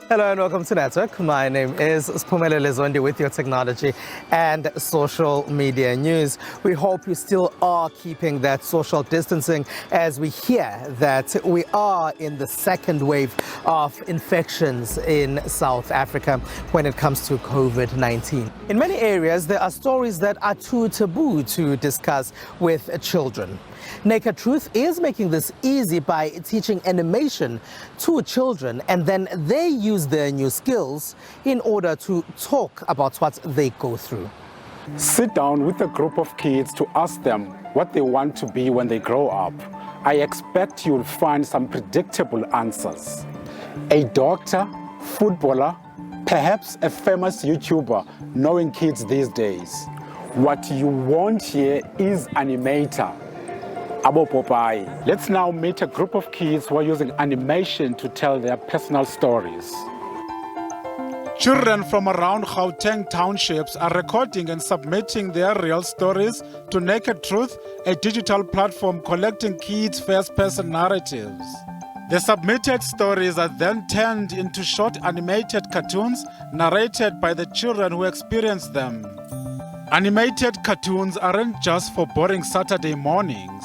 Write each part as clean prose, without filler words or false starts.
Hello and welcome to Network. My name is Spumelele Zondi with your technology and social media news. We hope you still are keeping that social distancing as we hear that we are in the second wave of infections in South Africa when it comes to COVID-19. In many areas, there are stories that are too taboo to discuss with children. Naked Truth is making this easy by teaching animation to children, and then they use their new skills in order to talk about what they go through. Sit down with a group of kids to ask them what they want to be when they grow up. I expect you'll find some predictable answers. A doctor, footballer, perhaps a famous YouTuber, knowing kids these days. What you won't hear is animator. Abo Popeye. Let's now meet a group of kids who are using animation to tell their personal stories. Children from around Gauteng townships are recording and submitting their real stories to Naked Truth, a digital platform collecting kids' first-person narratives. The submitted stories are then turned into short animated cartoons narrated by the children who experience them. Animated cartoons aren't just for boring Saturday mornings.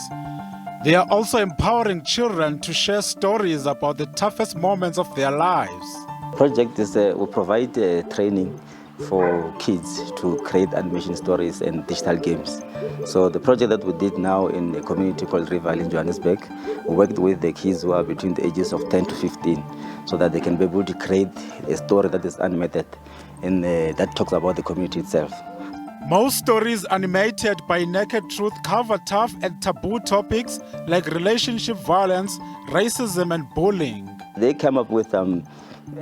They are also empowering children to share stories about the toughest moments of their lives. Project is we provide training for kids to create animation stories and digital games. So the project that we did now in a community called River in Johannesburg, we worked with the kids who are between the ages of 10 to 15 so that they can be able to create a story that is animated and that talks about the community itself. Most stories animated by Naked Truth cover tough and taboo topics like relationship violence, racism, and bullying. They came up with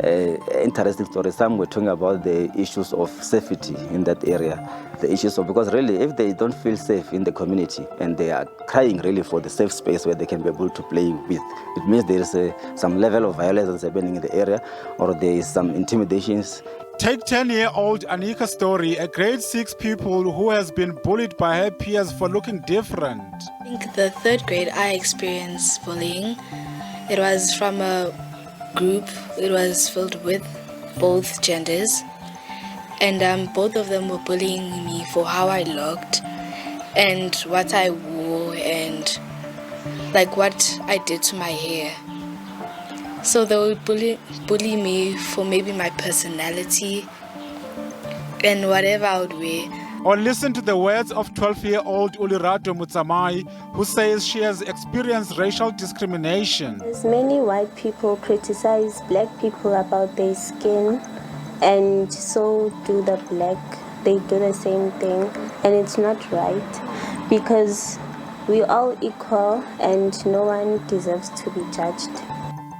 interesting stories. Some were talking about the issues of safety in that area. The issues of, because really, if they don't feel safe in the community and they are crying really for the safe space where they can be able to play with, it means there is some level of violence that's happening in the area, or there is some intimidations. Take 10-year-old Anika's story, a grade 6 pupil who has been bullied by her peers for looking different. I think the third grade I experienced bullying. It was from a group. It was filled with both genders, and both of them were bullying me for how I looked and what I wore and like what I did to my hair. So they would bully me for maybe my personality and whatever I would wear. Or listen to the words of 12-year-old Ulirato Mutsamai, who says she has experienced racial discrimination. As many white people criticize black people about their skin, and so do the black. They do the same thing, and it's not right because we're all equal and no one deserves to be judged.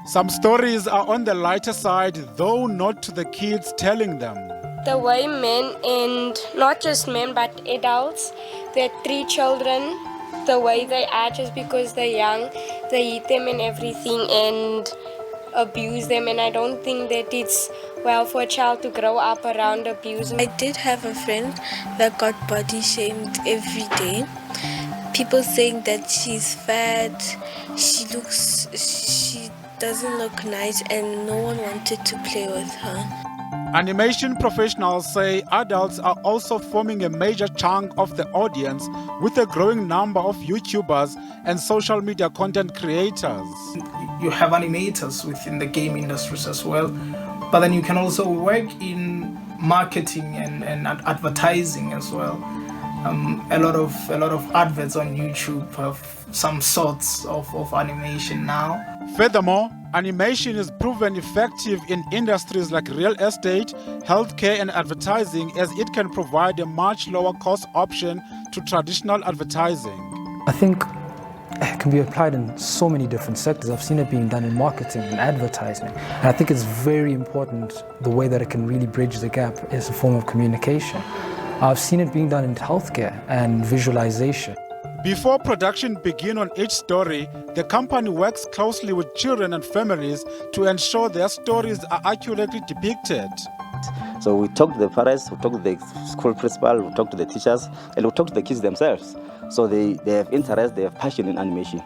Some stories are on the lighter side, though not to the kids telling them. The way men, and not just men but adults, their 3 children, the way they are just because they're young, they eat them and everything and abuse them, and I don't think that it's well for a child to grow up around abuse. I did have a friend that got body shamed every day. People saying that she's fat, she doesn't look nice, and no one wanted to play with her. Animation professionals say adults are also forming a major chunk of the audience with a growing number of YouTubers and social media content creators. You have animators within the game industries as well, but then you can also work in marketing and advertising as well. A lot of adverts on YouTube have some sorts of animation now. Furthermore, animation is proven effective in industries like real estate, healthcare, and advertising, as it can provide a much lower cost option to traditional advertising. I think it can be applied in so many different sectors. I've seen it being done in marketing and advertising. And I think it's very important the way that it can really bridge the gap is a form of communication. I've seen it being done in healthcare and visualization. Before production begins on each story, the company works closely with children and families to ensure their stories are accurately depicted. So we talk to the parents, we talk to the school principal, we talk to the teachers, and we talk to the kids themselves. So they have interest, they have passion in animation.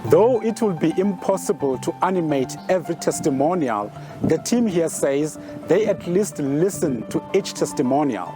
Though it will be impossible to animate every testimonial, the team here says they at least listen to each testimonial.